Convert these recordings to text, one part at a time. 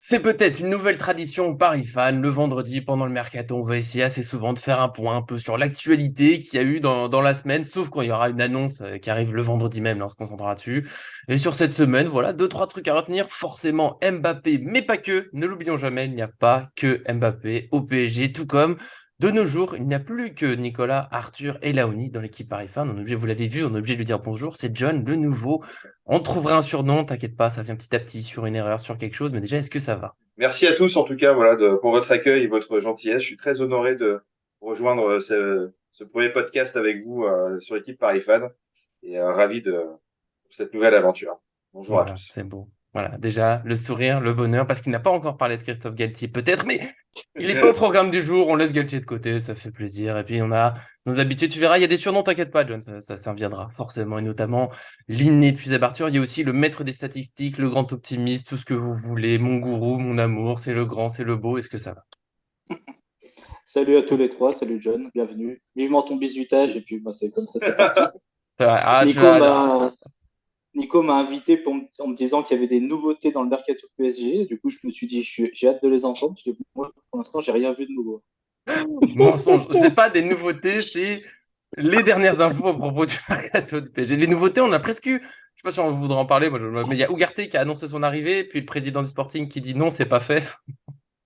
C'est peut-être une nouvelle tradition Paris Fan. Le vendredi, pendant le mercato, on va essayer assez souvent de faire un point un peu sur l'actualité qu'il y a eu dans la semaine, sauf quand il y aura une annonce qui arrive le vendredi même, là, on se concentrera dessus. Et sur cette semaine, voilà, deux, trois trucs à retenir. Forcément, Mbappé, mais pas que. Ne l'oublions jamais, il n'y a pas que Mbappé au PSG, tout comme de nos jours, il n'y a plus que Nicolas, Arthur et Laoni dans l'équipe Paris Fan. On est obligé, vous l'avez vu, on est obligé de lui dire bonjour. C'est John, le nouveau. On trouvera un surnom, t'inquiète pas, ça vient petit à petit sur une erreur, sur quelque chose, mais déjà, est-ce que ça va? Merci à tous, en tout cas, voilà, pour votre accueil et votre gentillesse. Je suis très honoré de rejoindre ce premier podcast avec vous sur l'équipe Paris Fan et ravi de cette nouvelle aventure. Bonjour à Voilà, tous. c'est beau. Voilà, déjà, le sourire, le bonheur, parce qu'il n'a pas encore parlé de Christophe Galtier, peut-être, mais il n'est pas au programme du jour, on laisse Galtier de côté, ça fait plaisir. Et puis, on a nos habitudes, tu verras, il y a des surnoms, t'inquiète pas, John, ça viendra forcément, et notamment l'inépuisable Arthur. Il y a aussi le maître des statistiques, le grand optimiste, tout ce que vous voulez, mon gourou, mon amour, c'est le grand, c'est le beau, est-ce que ça va? Salut à tous les trois, salut John, bienvenue. Vivement ton bisutage, et puis bah, c'est comme ça, c'est parti. Ça va. Ah, tu Nico vas. m'a Nico m'a invité en me disant qu'il y avait des nouveautés dans le mercato PSG. Du coup, je me suis dit, j'ai hâte de les entendre, parce que moi, pour l'instant, j'ai rien vu de nouveau. Mensonge. C'est pas des nouveautés, c'est les dernières infos à propos du mercato du PSG. Les nouveautés, on a presque eu, je sais pas si on voudra en parler, mais il y a Ugarte qui a annoncé son arrivée, puis le président du Sporting qui dit non, c'est pas fait.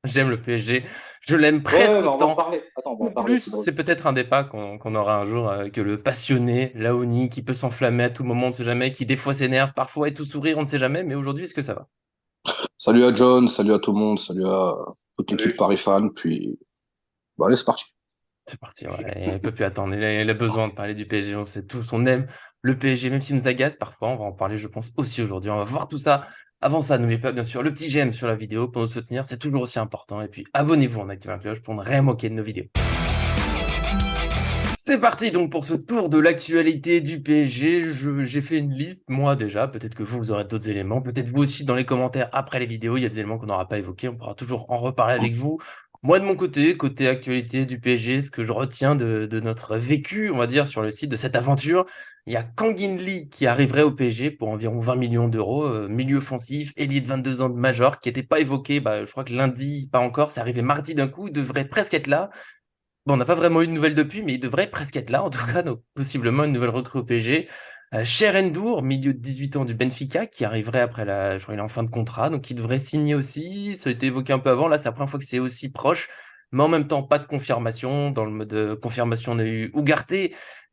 J'aime le PSG. Je l'aime Ouais, presque mais on va en autant. parler. Attends, on va Ou en parler, c'est plus, drôle. c'est peut-être un débat qu'on aura un jour que le passionné, Laoni, qui peut s'enflammer à tout moment, on ne sait jamais, qui des fois s'énerve, parfois est tout sourire, on ne sait jamais, mais aujourd'hui, est-ce que ça va? Salut à John, salut à tout le monde, salut à toute l'équipe Salut. Paris Fan, puis bah allez, c'est parti. C'est parti, ouais. Il peut plus attendre. Il a besoin de parler du PSG. On sait tous, on aime le PSG, même s'il nous agace parfois. On va en parler, je pense, aussi aujourd'hui. On va voir tout ça. Avant ça, n'oubliez pas, bien sûr, le petit j'aime sur la vidéo pour nous soutenir. C'est toujours aussi important. Et puis, abonnez-vous en activant la cloche pour ne rien manquer de nos vidéos. C'est parti donc pour ce tour de l'actualité du PSG. J'ai fait une liste, moi déjà. Peut-être que vous aurez d'autres éléments. Peut-être vous aussi dans les commentaires après les vidéos. Il y a des éléments qu'on n'aura pas évoqués. On pourra toujours en reparler avec vous. Moi, de mon côté, côté actualité du PSG, ce que je retiens de notre vécu, on va dire, sur le site de cette aventure, il y a Kangin Lee qui arriverait au PSG pour environ 20 millions d'euros, milieu offensif, ailier de 22 ans de major, qui n'était pas évoqué, bah, je crois que lundi, pas encore, c'est arrivé mardi d'un coup, il devrait presque être là. Bon, on n'a pas vraiment eu de nouvelles depuis, mais il devrait presque être là, en tout cas, donc possiblement une nouvelle recrue au PSG. Cher N'Dour, milieu de 18 ans du Benfica, qui arriverait après je crois qu'il est en fin de contrat, donc il devrait signer aussi. Ça a été évoqué un peu avant, là c'est la première fois que c'est aussi proche, mais en même temps pas de confirmation. Dans le mode confirmation, on a eu Ugarte,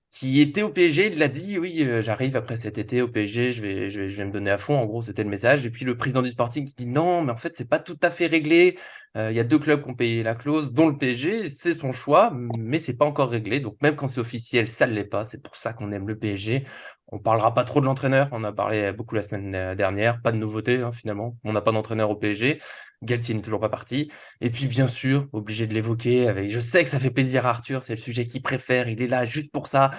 qui était au PSG, il l'a dit, oui, j'arrive après cet été au PSG, je vais me donner à fond, en gros, c'était le message. Et puis le président du Sporting qui dit non, mais en fait, c'est pas tout à fait réglé. Il y a deux clubs qui ont payé la clause, dont le PSG, c'est son choix, mais c'est pas encore réglé. Donc même quand c'est officiel, ça ne l'est pas. C'est pour ça qu'on aime le PSG. On parlera pas trop de l'entraîneur. On a parlé beaucoup la semaine dernière. Pas de nouveauté, hein, finalement. On n'a pas d'entraîneur au PSG. Galtier n'est toujours pas parti. Et puis bien sûr, obligé de l'évoquer avec. Je sais que ça fait plaisir à Arthur. C'est le sujet qu'il préfère. Il est là juste pour ça.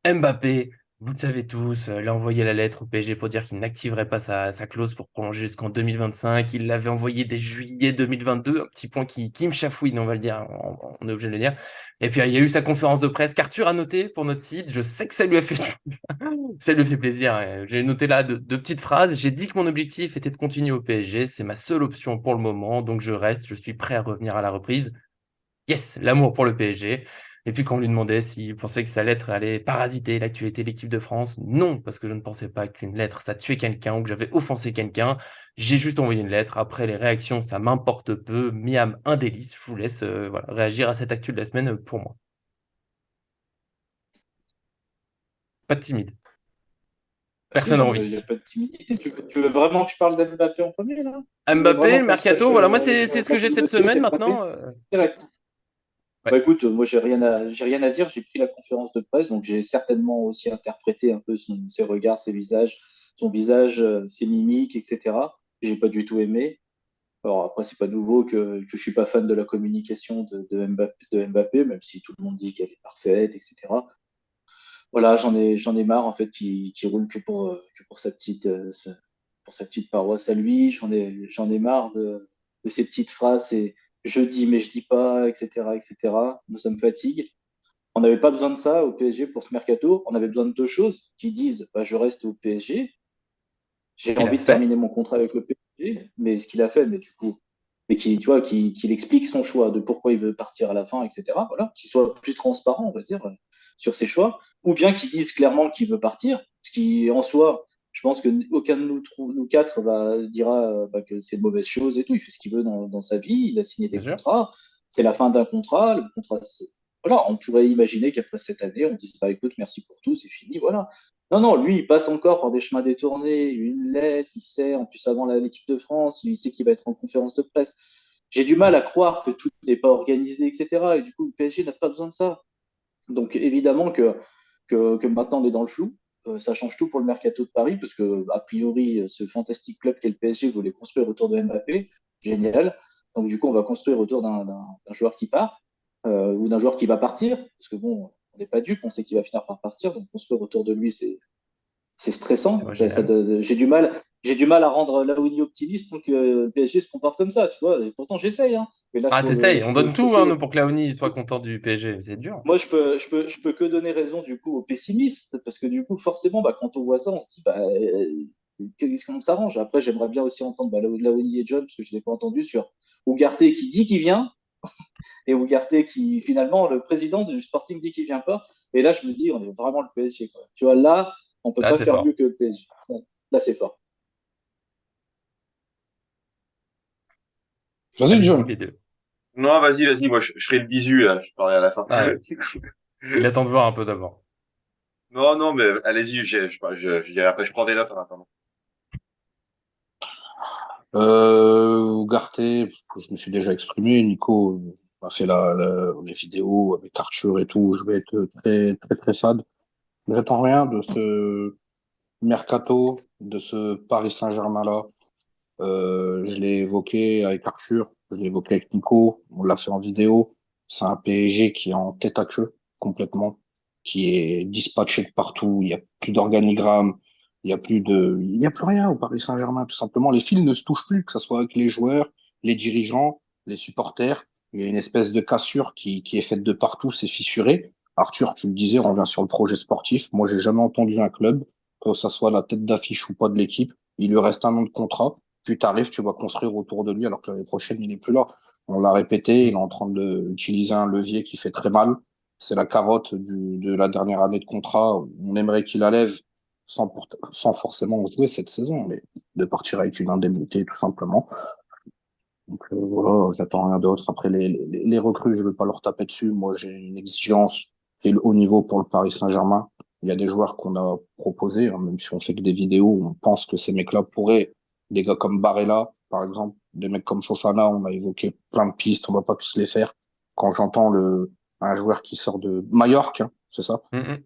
Mbappé, vous le savez tous, il a envoyé la lettre au PSG pour dire qu'il n'activerait pas sa clause pour prolonger jusqu'en 2025. Il l'avait envoyé dès juillet 2022, un petit point qui me chafouine, on va le dire, on est obligé de le dire. Et puis il y a eu sa conférence de presse qu'Arthur a noté pour notre site. Je sais que ça lui a fait, ça lui fait plaisir. J'ai noté là deux petites phrases. J'ai dit que mon objectif était de continuer au PSG. C'est ma seule option pour le moment, donc je reste. Je suis prêt à revenir à la reprise. Yes, l'amour pour le PSG. Et puis quand on lui demandait s'il pensait que sa lettre allait parasiter l'actualité de l'équipe de France, non, parce que je ne pensais pas qu'une lettre, ça tuait quelqu'un ou que j'avais offensé quelqu'un. J'ai juste envoyé une lettre. Après, les réactions, ça m'importe peu. Miam, un délice. Je vous laisse voilà, réagir à cette actu de la semaine pour moi. Pas de timide. Si, Personne n'a il n'y a envie. pas de timidité. Tu veux vraiment que je parle d'Mbappé en premier, là? Tu veux Mbappé, vraiment le qu'on se fasse mercato, voilà, moi c'est ce que la j'ai de cette communauté semaine d'Mbappé? maintenant. Direct. Bah Ouais. écoute, moi j'ai rien à dire. J'ai pris la conférence de presse, donc j'ai certainement aussi interprété un peu ses regards, ses visages, son visage, ses mimiques, etc. J'ai pas du tout aimé. Alors après, c'est pas nouveau que je suis pas fan de la communication de Mbappé, même si tout le monde dit qu'elle est parfaite, etc. Voilà, j'en ai marre en fait qui roule que pour pour sa petite paroisse à lui. J'en ai marre de ces petites phrases et je dis mais je dis pas, etc., etc. Moi, ça me fatigue. On n'avait pas besoin de ça au PSG pour ce mercato. On avait besoin de deux choses qui disent bah, je reste au PSG, Ce j'ai qu'il a envie de fait. terminer mon contrat avec le PSG, mais ce qu'il a fait, mais du coup. mais qu'il explique son choix de pourquoi il veut partir à la fin, etc. Voilà, qu'il soit plus transparent, on va dire, sur ses choix, ou bien qu'il dise clairement qu'il veut partir, ce qui en soi, je pense que aucun de nous quatre dira que c'est une mauvaise chose et tout. Il fait ce qu'il veut dans sa vie, il a signé Bien des sûr. contrats, c'est la fin d'un contrat, le contrat, voilà, on pourrait imaginer qu'après cette année, on dise bah écoute, merci pour tout, c'est fini, voilà. Non, non, lui, il passe encore par des chemins détournés, une lettre, il sait, en plus avant l'équipe de France, il sait qu'il va être en conférence de presse. J'ai du mal à croire que tout n'est pas organisé, etc. Et du coup, le PSG n'a pas besoin de ça. Donc évidemment que maintenant on est dans le flou. Ça change tout pour le mercato de Paris, parce que a priori, ce fantastique club qu'est le PSG voulait construire autour de Mbappé. Génial. Donc du coup, on va construire autour d'un joueur qui part, ou d'un joueur qui va partir, parce que bon, on n'est pas dupe, on sait qu'il va finir par partir, donc construire autour de lui, c'est C'est stressant. pas génial. J'ai du mal à rendre Laouni optimiste tant que le PSG se comporte comme ça, tu vois. Et pourtant, j'essaye, hein. Mais là, Ah, t'essayes, on donne je peux tout hein, nous, que, pour que Léonie soit content du PSG. C'est dur. moi, je peux que donner raison du coup aux pessimistes, parce que du coup, forcément, quand on voit ça, on se dit, qu'est-ce qu'on s'arrange. Après, j'aimerais bien aussi entendre Laouni et John, parce que je ne l'ai pas entendu sur Ugarte qui dit qu'il vient, et Ugarte qui, finalement, le président du Sporting dit qu'il vient pas. Et là, je me dis, on est vraiment le PSG, quoi. Tu vois, là, on peut Là, pas c'est faire mieux fort. que le PSG. Là, c'est fort. Vas-y, Allez-y, John. les deux. Non, vas-y, moi je ferai le bisu, là, je parlerai à la fin. Ah, il attend de voir un peu d'abord. Non, non, mais allez-y, je dirai après, je prends des notes en attendant. Ugarte, je me suis déjà exprimé. Nico a fait les vidéos avec Arthur et tout. Je vais être très, très, très fade. J'attends rien de ce mercato, de ce Paris Saint-Germain-là. Je l'ai évoqué avec Arthur, je l'ai évoqué avec Nico, on l'a fait en vidéo. C'est un PSG qui est en tête à queue complètement, qui est dispatché de partout. Il y a plus d'organigramme, il y a plus rien au Paris Saint-Germain, tout simplement. Les fils ne se touchent plus, que ce soit avec les joueurs, les dirigeants, les supporters. Il y a une espèce de cassure qui est faite de partout, c'est fissuré. Arthur, tu le disais, on revient sur le projet sportif. Moi, j'ai jamais entendu un club, que ça soit la tête d'affiche ou pas de l'équipe, il lui reste un an de contrat puis tu arrives, tu vas construire autour de lui, alors que l'année prochaine, il n'est plus là. On l'a répété, il est en train d'utiliser un levier qui fait très mal. C'est la carotte de la dernière année de contrat. On aimerait qu'il la lève sans forcément jouer cette saison, mais de partir avec une indemnité, tout simplement. Donc voilà, j'attends rien d'autre. Après, les recrues, je ne veux pas leur taper dessus. Moi, j'ai une exigence qui est le haut niveau pour le Paris Saint-Germain. Il y a des joueurs qu'on a proposés, hein, même si on fait que des vidéos, on pense que ces mecs-là pourraient, des gars comme Barella, par exemple, des mecs comme Fofana, on a évoqué plein de pistes, on va pas tous les faire. Quand j'entends un joueur qui sort de Majorque, hein, c'est ça? Mhm.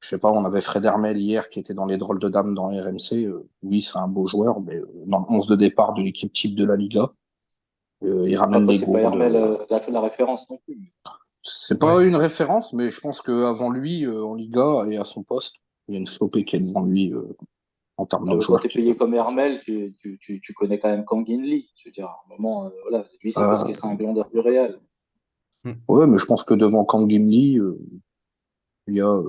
Je sais pas, on avait Fred Hermel hier qui était dans les drôles de dames dans RMC. Oui, c'est un beau joueur, mais dans le 11 de départ de l'équipe type de la Liga. Il ramène Après, les c'est pas gourdes. Hermel la référence non plus. C'est pas Ouais. une référence, mais je pense qu'avant lui, en Liga et à son poste, il y a une flopée qui est devant lui en termes Non, de mais quand joueurs tu es qui. payé comme Hermel, tu connais quand même Kangin Lee. Je veux dire, à un moment, voilà, lui, c'est parce que Euh, c'est un glandeur du Real. Mm. ouais, mais je pense que devant Kang Lee, il y a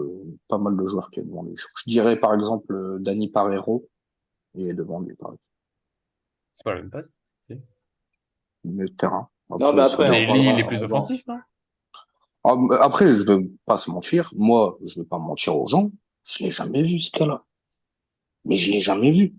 pas mal de joueurs qui est devant lui. Je dirais par exemple Dani Parejo, il est devant lui, par exemple. C'est pas le même poste. Si. Milieu de terrain. Non, Après, mais ça après, dépend. Mais lui, il est plus offensif, non? Ah, mais après, je veux pas se mentir. Moi, je veux pas mentir aux gens. Je l'ai jamais vu, ce cas-là. Mais je l'ai jamais vu.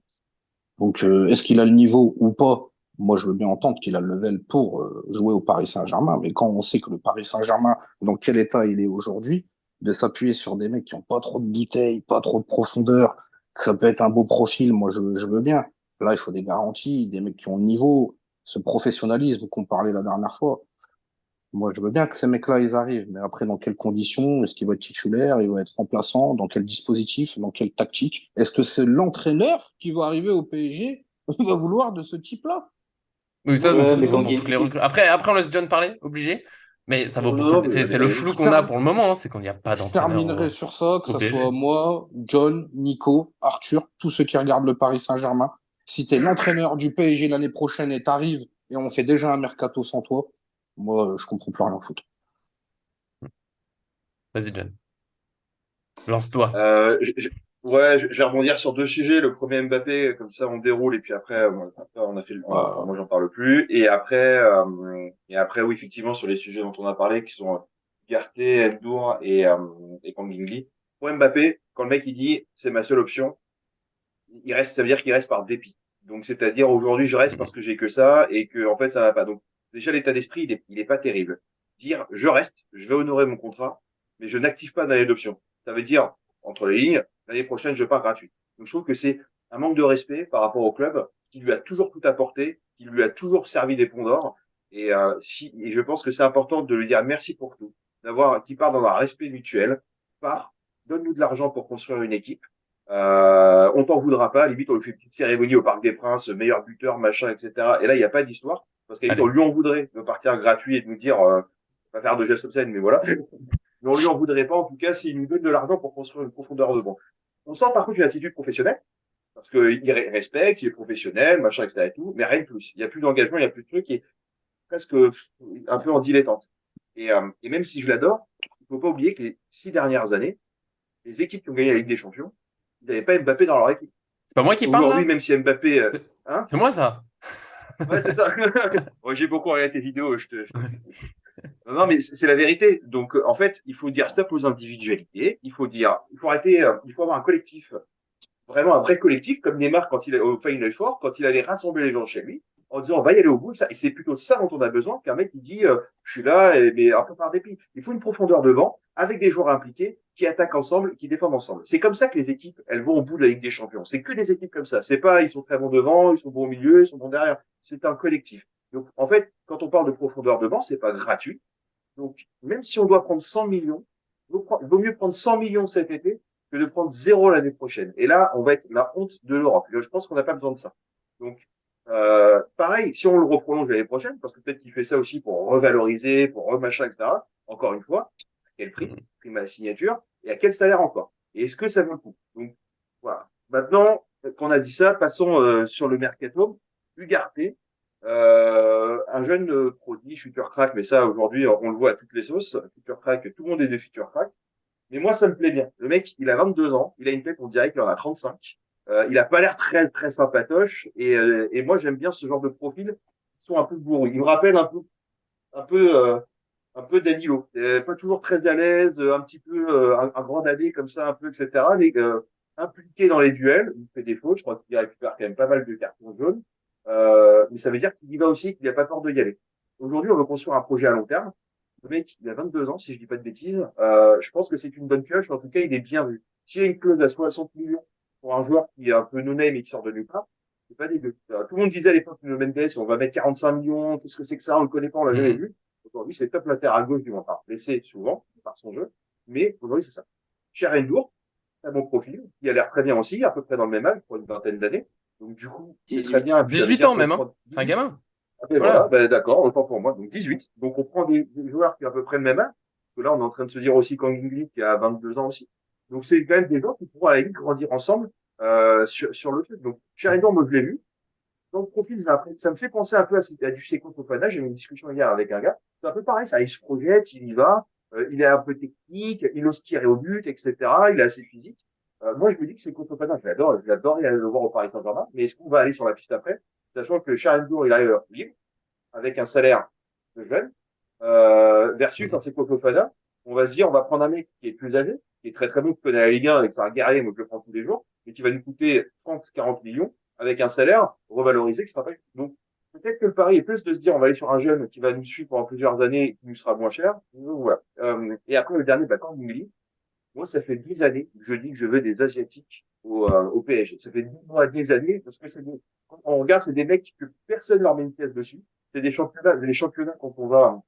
Donc, est-ce qu'il a le niveau ou pas? Moi, je veux bien entendre qu'il a le level pour jouer au Paris Saint-Germain, mais quand on sait que le Paris Saint-Germain, dans quel état il est aujourd'hui, de s'appuyer sur des mecs qui ont pas trop de bouteilles, pas trop de profondeur, que ça peut être un beau profil, moi, je veux bien. Là, il faut des garanties, des mecs qui ont le niveau, ce professionnalisme qu'on parlait la dernière fois. Moi, je veux bien que ces mecs-là, ils arrivent, mais après, dans quelles conditions? Est-ce qu'il va être titulaire? Il va être remplaçant? Dans quel dispositif? Dans quelle tactique? Est-ce que c'est l'entraîneur qui va arriver au PSG va vouloir de ce type-là? Oui, ça, mais Ouais, ça, mais c'est bon Kangin pour toutes les Lee, recrues. Après, on laisse John parler, obligé. Mais ça vaut pour Non, tout. mais C'est allez, le allez. flou qu'on a pour le moment, hein, c'est qu'on n'y a pas Je d'entraîneur terminerai sur ça, que au ce soit PSG. moi, John, Nico, Arthur, tous ceux qui regardent le Paris Saint-Germain. Si tu es l'entraîneur du PSG l'année prochaine et t'arrives et on fait déjà un mercato sans toi, moi, je comprends plus rien au foot. Vas-y, John. Lance-toi. Euh, Ouais, je vais rebondir sur deux sujets. Le premier Mbappé, comme ça on déroule et puis après, on a fait, enfin, Bah, moi j'en parle plus. Et après, oui, effectivement, sur les sujets dont on a parlé, qui sont Garté, Ndour et Kangin. Pour Mbappé, quand le mec il dit c'est ma seule option, il reste, ça veut dire qu'il reste par dépit. Donc c'est-à-dire aujourd'hui je reste parce Mhm. que j'ai que ça et que en fait ça va pas. Donc déjà l'état d'esprit il est pas terrible. Dire je reste, je vais honorer mon contrat, mais je n'active pas d'année d'option. Ça veut dire entre les lignes l'année prochaine je pars gratuit. Donc je trouve que c'est un manque de respect par rapport au club qui lui a toujours tout apporté, qui lui a toujours servi des ponts d'or. Et je pense que c'est important de lui dire merci pour tout, d'avoir qui part dans un respect mutuel, part, donne-nous de l'argent pour construire une équipe. On t'en voudra pas. Limite, on lui fait une petite cérémonie au Parc des Princes, meilleur buteur, machin, etc. Et là, il n'y a pas d'histoire. Parce qu'à limite, on Allez. lui en voudrait de partir gratuit et de nous dire, pas faire de gestes obscènes, mais voilà. Mais on lui en voudrait pas, en tout cas, s'il nous donne de l'argent pour construire une profondeur de banc. On sent par contre une attitude professionnelle, parce qu'il respecte, il est professionnel, machin, etc. et tout, mais rien de plus. Il n'y a plus d'engagement, il n'y a plus de truc, il est presque un peu en dilettante. Et même si je l'adore, il faut pas oublier que les 6 dernières années, les équipes qui ont gagné la Ligue des Champions, ils n'avaient pas Mbappé dans leur équipe. C'est pas moi qui parle Aujourd'hui, là? même si Mbappé, C'est hein, c'est moi ça. ouais, c'est ça. Ouais, j'ai beaucoup regardé tes vidéos, je te Non, non, mais c'est la vérité. Donc, en fait, il faut dire stop aux individualités. Il faut arrêter, il faut avoir un collectif, vraiment un vrai collectif, comme Neymar quand il est au Final Four, quand il allait rassembler les gens chez lui, en disant on va y aller au bout. Ça, et c'est plutôt ça dont on a besoin qu'un mec qui dit je suis là, mais un peu par dépit. Il faut une profondeur de banc avec des joueurs impliqués qui attaquent ensemble, qui défendent ensemble. C'est comme ça que les équipes, elles vont au bout de la Ligue des Champions. C'est que des équipes comme ça. C'est pas ils sont très bons devant, ils sont bons au milieu, ils sont bons derrière. C'est un collectif. Donc, en fait, quand on parle de profondeur de banc, c'est pas gratuit. Donc, même si on doit prendre 100 millions, il vaut mieux prendre 100 millions cet été que de prendre zéro l'année prochaine. Et là, on va être la honte de l'Europe. Je pense qu'on n'a pas besoin de ça. Donc, pareil, si on le reprolonge l'année prochaine, parce que peut-être qu'il fait ça aussi pour revaloriser, pour remachin, etc. Encore une fois, à quel prix? Mhm. Prime à la signature. Et à quel salaire encore? Et est-ce que ça vaut le coup? Donc, voilà. Maintenant qu'on a dit ça, passons sur le mercato. Ugarte, un jeune prodige, futur crack, mais ça aujourd'hui on le voit à toutes les sauces. Futur crack, tout le monde est de futur crack. Mais moi ça me plaît bien. Le mec, il a 22 ans, il a une tête, on dirait qu'il en a 35. Il a pas l'air très très sympatoche et moi j'aime bien ce genre de profil qui sont un peu bourrus. Il me rappelle un peu euh, un peu Danilo, pas toujours très à l'aise, un petit peu un grand dadé comme ça, un peu etc. Mais impliqué dans les duels, il fait des fautes. Je crois qu'il récupère quand même pas mal de cartons jaunes. Mais ça veut dire qu'il y va aussi, qu'il n'a pas peur de y aller. Aujourd'hui, on veut construire un projet à long terme. Le mec, il a 22 ans, si je dis pas de bêtises. Je pense que c'est une bonne pioche. En tout cas, il est bien vu. S'il y a une clause à 60 millions pour un joueur qui est un peu no-name et qui sort de nulle part, c'est pas dégueu. Tout le monde disait à l'époque de Mendes, on va mettre 45 millions, qu'est-ce que c'est que ça, on le connaît pas, on l'a jamais Mhm. vu. Aujourd'hui, c'est top latéral gauche du Montard. Blessé souvent par son jeu. Mais aujourd'hui, c'est ça. Cher Endour, très bon profil, qui a l'air très bien aussi, à peu près dans le même âge, pour une vingtaine d'années. Donc, du coup, c'est très 18. bien. Et puis, ça veut 18 dire ans qu'on même, hein. prend C'est un 18. gamin. Ah ben voilà, Voilà. ben d'accord, autant pour moi. Donc 18. Donc on prend des joueurs qui ont à peu près le même âge. Parce que là, on est en train de se dire aussi qu'Angli qui a 22 ans aussi. Donc c'est quand même des gens qui pourront à la limite grandir ensemble sur le truc. Donc Sheringham, moi je l'ai vu. Dans le profil, ça me fait penser un peu à du Seko Fofana. J'ai eu une discussion hier avec un gars. C'est un peu pareil, ça. Il se projette, il y va. Il est un peu technique, il ose tirer au but, etc. Il est assez physique. Moi, je me dis que Seko Fofana, je l'adore, il allait le voir au Paris Saint-Germain. Mais est-ce qu'on va aller sur la piste après, sachant que Sheringham, il arrive libre avec un salaire de jeune, versus un Mhm. Seko Fofana, on va se dire, on va prendre un mec qui est plus âgé, qui est très très bon, qui connaît la Ligue 1 et que c'est un guerrier, moi je le prends tous les jours, mais qui va nous coûter 30, 40 millions avec un salaire revalorisé qui sera pas. Donc, peut-être que le pari est plus de se dire, on va aller sur un jeune qui va nous suivre pendant plusieurs années et qui nous sera moins cher. Donc, voilà. Et après, le dernier, Kang Mingli, moi, ça fait 10 années que je dis que je veux des Asiatiques au PSG. Ça fait 10 mois, 10 années, parce que quand on regarde, c'est des mecs que personne leur met une pièce dessus. C'est des championnats quand on va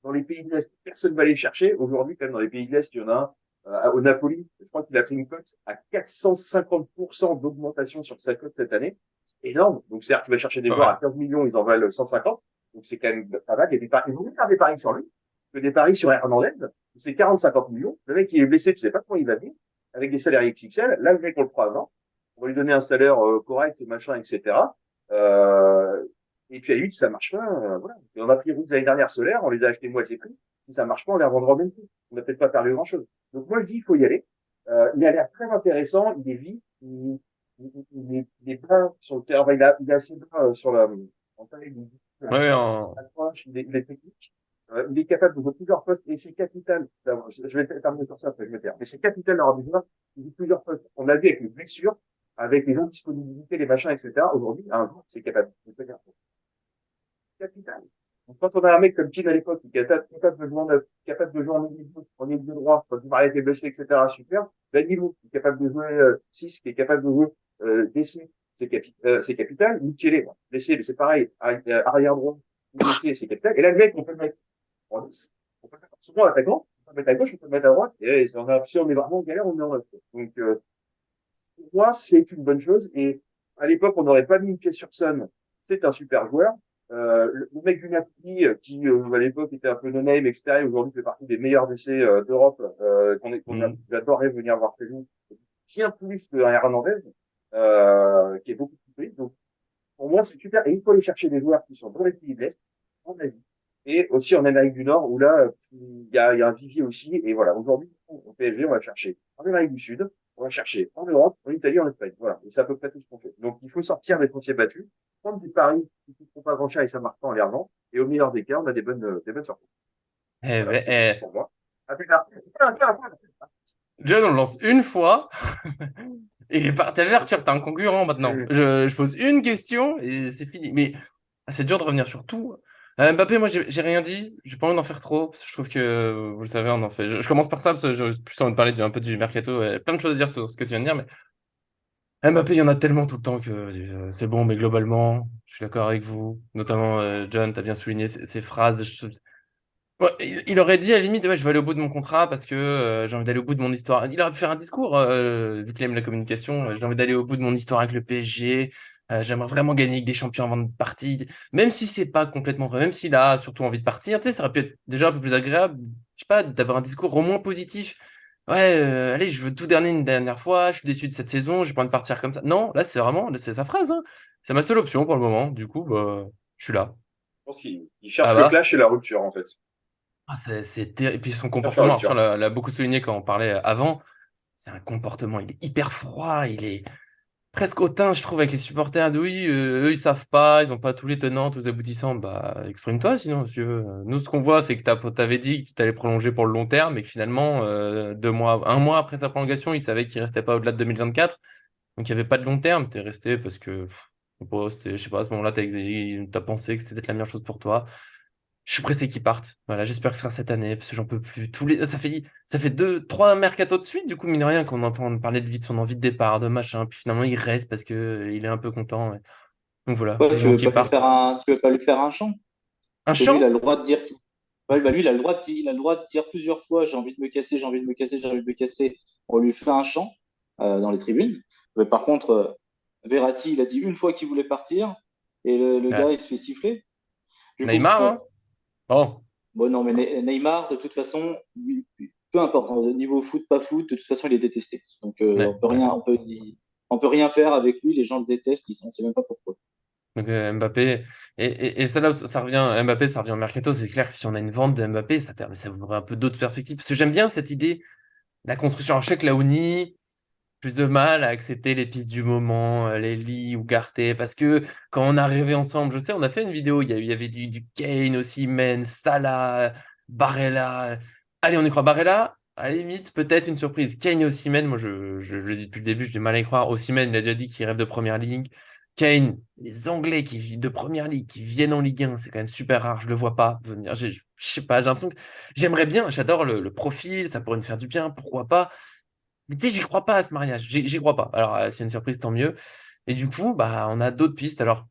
dans les pays de l'Est, personne va les chercher. Aujourd'hui, quand même, dans les pays de l'Est, il y en a un au Napoli. Je crois qu'il a pris une cote à 450% d'augmentation sur sa cote cette année. C'est énorme. Donc, c'est-à-dire que tu vas chercher des Pas joueurs à mal. 15 millions, ils en valent 150. Donc, c'est quand même pas mal. Il y a des paris. Ils vont faire des paris sur lui que des paris sur Hernandez. C'est 40-50 millions. Le mec, il est blessé, tu sais pas comment il va venir. Avec des salaires XXL. Là, le mec, on le prend avant. On va lui donner un salaire correct, machin, etc. Euh, et puis à la limite, si ça marche pas, voilà. Et on a pris route l'année dernière solaire, on les a achetés moitié prix. Si ça marche pas, on les revendra au même prix. On n'a peut-être pas perdu grand-chose. Donc moi, je dis, il faut y aller. Il a l'air très intéressant, il est vif, il est bas sur le terrain, enfin, il est assez bas sur en taille, Ouais, en... l'approche, il est technique. Il est capable de jouer plusieurs postes et c'est capital. Je vais terminer sur ça, après je vais taire. Mais c'est capital d'avoir des joueurs qui jouent plusieurs postes. On l'a vu avec les blessures, avec les indisponibilités, les machins, etc. Aujourd'hui, un joueur, c'est capable. C'est capital. Donc, quand on a un mec comme Kim à l'époque, qui est capable de jouer en neuf, capable de jouer en milieu de droit, quand il parlait des blessés, etc., super. Danilo, qui est capable de jouer 6, qui est capable de jouer DC, c'est capital. Michele, blessé, mais c'est pareil, arrière droit, blessé, c'est capital. Et là, le mec, on peut le mettre en 10, on peut le mettre souvent attaquant, on peut le mettre à gauche, on peut le mettre à droite, et si on est vraiment en galère, on met en neuf. Donc, pour moi, c'est une bonne chose. Et à l'époque, on n'aurait pas mis une pièce sur Son. C'est un super joueur. Le mec du Napoli, qui à l'époque était un peu no-name, etc., et aujourd'hui fait partie des meilleurs essais d'Europe, j'adorerais venir voir chez nous, bien plus que Hernandez, qui est beaucoup plus solide. Donc, pour moi, c'est super. Et il faut aller chercher des joueurs qui sont dans les pays de l'Est, en Asie, et aussi en Amérique du Nord, où là, il y a un vivier aussi. Et voilà, aujourd'hui, au PSG, on va chercher en Amérique du Sud, on va chercher en Europe, en Italie, en Espagne. Voilà. Et c'est à peu près tout ce qu'on fait. Donc, il faut sortir des sentiers battus, prendre des paris qui ne font pas grand cher et ça marche pas en les revend. Et au meilleur des cas, on a des bonnes surprises. Eh Voilà, ben, c'est tout pour moi. À plus tard. John, on le lance une fois. T'as l'air, tiens, t'as un concurrent maintenant. Je pose une question et c'est fini. Mais c'est dur de revenir sur tout. Mbappé, moi, j'ai rien dit. J'ai pas envie d'en faire trop. Parce que je trouve que, vous le savez, on en fait. Je commence par ça parce que j'ai plus envie de parler un peu du mercato. Plein de choses à dire sur ce que tu viens de dire. Mais Mbappé, il y en a tellement tout le temps que c'est bon. Mais globalement, je suis d'accord avec vous. Notamment, John, t'as bien souligné ces phrases. Ouais, il aurait dit à la limite, ouais, je vais aller au bout de mon contrat parce que j'ai envie d'aller au bout de mon histoire. Il aurait pu faire un discours, vu qu'il aime la communication. J'ai envie d'aller au bout de mon histoire avec le PSG. J'aimerais vraiment gagner avec des champions avant de partir. Même si c'est pas complètement vrai, même s'il a surtout envie de partir, tu sais, ça aurait pu être déjà un peu plus agréable, je sais pas, d'avoir un discours au moins positif. Ouais, allez, je veux tout dernier une dernière fois. Je suis déçu de cette saison. J'ai pas envie de partir comme ça. Non, là, c'est vraiment, c'est sa phrase, hein. C'est ma seule option pour le moment. Du coup, bah, je suis là. Je pense qu'il Ah cherche le bah. clash et la rupture, en fait. Ah, c'est terrible. Et puis son Il cherche la comportement, Arthur rupture. l'a beaucoup souligné quand on parlait avant, c'est un comportement, il est hyper froid, il est presque hautain, je trouve, avec les supporters. De oui, eux, ils savent pas, ils ont pas tous les tenants, tous les aboutissants. Bah, exprime-toi sinon, si tu veux. Nous, ce qu'on voit, c'est que t'avais dit que tu allais prolonger pour le long terme et que finalement, 2 mois, un mois après sa prolongation, il savait qu'il restait pas au-delà de 2024. Donc, il n'y avait pas de long terme. T'es resté parce que, je sais pas, à ce moment-là, t'as pensé que c'était peut-être la meilleure chose pour toi. Je suis pressé qu'ils partent. Voilà, j'espère que ce sera cette année, parce que j'en peux plus. Ça fait 2, 3 mercatos de suite, du coup, mine de rien, qu'on entend parler de lui, de son envie de départ, de machin. Puis finalement, il reste parce que il est un peu content. Donc voilà, Ouais, vivement qu'il parte. tu veux pas lui faire un champ? Un Que lui, il a champ? le droit de dire ouais, bah lui, il a le droit il a le droit de dire plusieurs fois, j'ai envie de me casser, j'ai envie de me casser, j'ai envie de me casser. On lui fait un chant dans les tribunes. Mais par contre, Verratti, il a dit une fois qu'il voulait partir et le Ouais. gars, il se fait siffler. Du coup, Neymar, hein? Bon. bon, non, mais Neymar, de toute façon, peu importe, hein, niveau foot, pas foot, de toute façon, il est détesté. Donc, Ouais, d'accord. on peut rien faire avec lui. Les gens le détestent, on ne sait même pas pourquoi. Donc Mbappé, et ça là où ça revient, Mbappé, ça revient au mercato. C'est clair que si on a une vente de Mbappé, ça ouvre un peu d'autres perspectives. Parce que j'aime bien cette idée, la construction. Alors, je sais que la Uni, plus de mal à accepter les pistes du moment, les Lee ou Garté, parce que quand on est arrivé ensemble, je sais, on a fait une vidéo, il y avait du Kane aussi, Men, Salah, Barella. Allez, on y croit. Barella, à la limite, peut-être une surprise. Kane et Osimhen, moi je le dis depuis le début, j'ai du mal à y croire. Osimhen, il a déjà dit qu'il rêve de première ligue. Kane, les Anglais qui vivent de première ligue, qui viennent en Ligue 1, c'est quand même super rare, je le vois pas venir. Je sais pas, j'ai l'impression que j'aimerais bien, j'adore le profil, ça pourrait nous faire du bien, pourquoi pas. Mais tu sais, j'y crois pas à ce mariage. J'y crois pas. Alors, s'il y a une surprise, tant mieux. Et du coup, bah, on a d'autres pistes. Alors,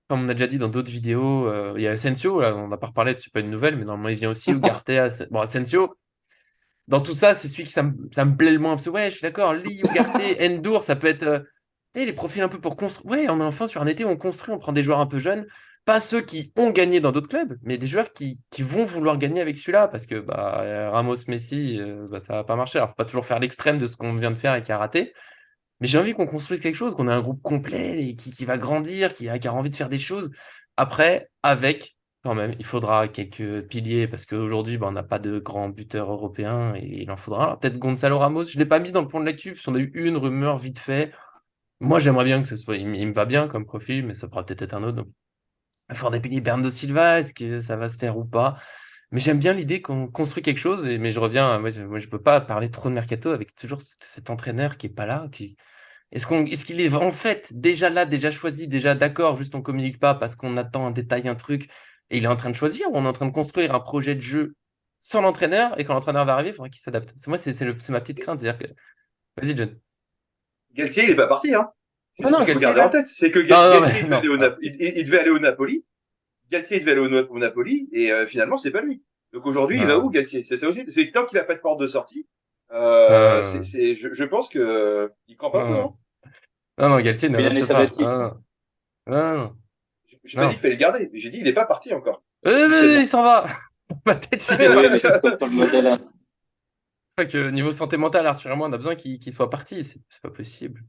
comme on a déjà dit dans d'autres vidéos, il y a Asensio, là, on n'a pas reparlé, c'est pas une nouvelle, mais normalement, il vient aussi. Ugarte, bon, Asensio, dans tout ça, c'est celui qui ça me plaît le moins. Parce que, ouais, je suis d'accord, Lee, Ugarte, Endur, ça peut être tu sais, les profils un peu pour construire. Ouais, on est enfin sur un été où on construit, on prend des joueurs un peu jeunes. Pas ceux qui ont gagné dans d'autres clubs, mais des joueurs qui vont vouloir gagner avec celui-là. Parce que bah, Ramos, Messi, bah, ça va pas marcher. Alors, faut pas toujours faire l'extrême de ce qu'on vient de faire et qui a raté. Mais j'ai envie qu'on construise quelque chose, qu'on ait un groupe complet et qui va grandir, qui a envie de faire des choses. Après, avec Quand même, il faudra quelques piliers parce qu'aujourd'hui, on n'a pas de grands buteurs européens et il en faudra. Alors, peut-être Gonzalo Ramos, je ne l'ai pas mis dans le plan de l'actu parce qu'on a eu une rumeur vite fait. Moi, j'aimerais bien que ce soit. Il me va bien comme profil, mais ça pourra peut-être être un autre. Donc, il faudra des piliers. Bernardo Silva, est-ce que ça va se faire ou pas? Mais j'aime bien l'idée qu'on construit quelque chose. Mais je reviens, moi, je peux pas parler trop de mercato avec toujours cet entraîneur qui est pas là. Est-ce qu'il est en fait déjà là, déjà choisi, déjà d'accord, juste on communique pas parce qu'on attend un détail, un truc, et il est en train de choisir, ou on est en train de construire un projet de jeu sans l'entraîneur, et quand l'entraîneur va arriver, il faudra qu'il s'adapte. Moi, c'est ma petite crainte. C'est-à-dire que. Vas-y, John. Galtier, il est pas parti, hein. C'est Non, ce non, qu'il faut Galtier est garder en là. tête. C'est que Non, non, Galtier, mais il devait non. aller il devait aller au Napoli. Galtier devait aller au Napoli et finalement c'est pas lui. Donc aujourd'hui il va où Non. Galtier? C'est ça aussi. C'est que tant qu'il a pas de porte de sortie, Non, je pense que il campe un peu. Hein. non, non, non, Galtier ne Une année reste pas. sabbatique. Non, non, J'ai pas dit non. qu'il fallait le garder. J'ai dit il est pas parti encore Il officiellement. s'en va. Ma tête, s'il est Oui, mais parti. c'est comme sur le modèle. Fait que niveau santé mentale, Arthur et moi, on a besoin qu'il soit parti. C'est pas possible.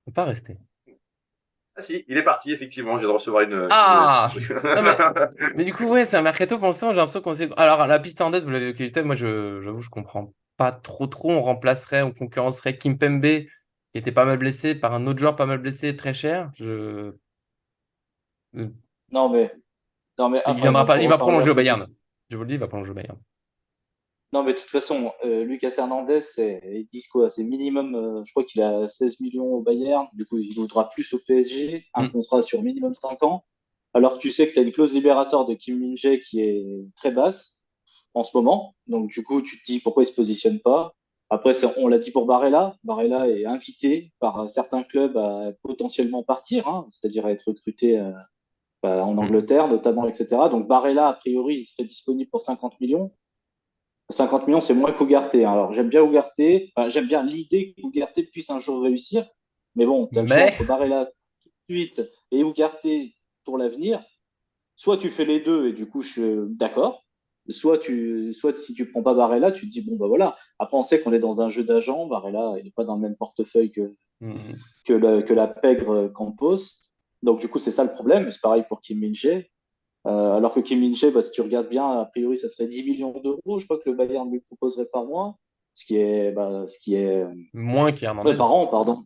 Il peut pas rester. Ah si, il est parti effectivement. Je viens de recevoir une nouvelle. Ah! Non, mais du coup, ouais, c'est un mercato pour l'instant. J'ai l'impression qu'on sait. Alors, la piste hollandaise, vous l'avez évoqué. Moi, j'avoue, je comprends pas trop. On remplacerait, on concurrencerait Kimpembe, qui était pas mal blessé, par un autre joueur pas mal blessé, très cher. Non, mais, non, mais Il après, viendra bon, pas. pour Il va reparler un prolonger au peu Bayern. Je vous le dis, il va prolonger au Bayern. Non, mais de toute façon, Lucas Hernandez, ils disent quoi? C'est minimum, je crois qu'il a 16 millions au Bayern, du coup, il voudra plus au PSG, un Hmm. contrat sur minimum 5 ans. Alors que tu sais que tu as une clause libératoire de Kim Min-jae qui est très basse en ce moment. Donc, du coup, tu te dis pourquoi il se positionne pas. Après, on l'a dit pour Barella. Barella est invité par certains clubs à potentiellement partir, hein, c'est-à-dire à être recruté en Hmm. Angleterre notamment, etc. Donc, Barella, a priori, il serait disponible pour 50 millions. 50 millions, c'est moins qu'Ougarté. Alors, j'aime bien Ougarté. Enfin, j'aime bien l'idée qu'Ougarté puisse un jour réussir. Mais bon, tu as le choix Mais entre Barella tout de suite et Ougarté pour l'avenir. Soit tu fais les deux et du coup, je suis d'accord. Soit si tu prends pas Barella, tu te dis, bon, bah voilà. Après, on sait qu'on est dans un jeu d'agent. Barella, il n'est pas dans le même portefeuille hmm. que la pègre Campos. Donc, du coup, c'est ça le problème. C'est pareil pour Kim Min-jae. Alors que Kim Min-jae, bah, si tu regardes bien, a priori, ça serait 10 millions d'euros. Je crois que le Bayern lui proposerait par mois, Moins qu'Hernandez. par an, pardon,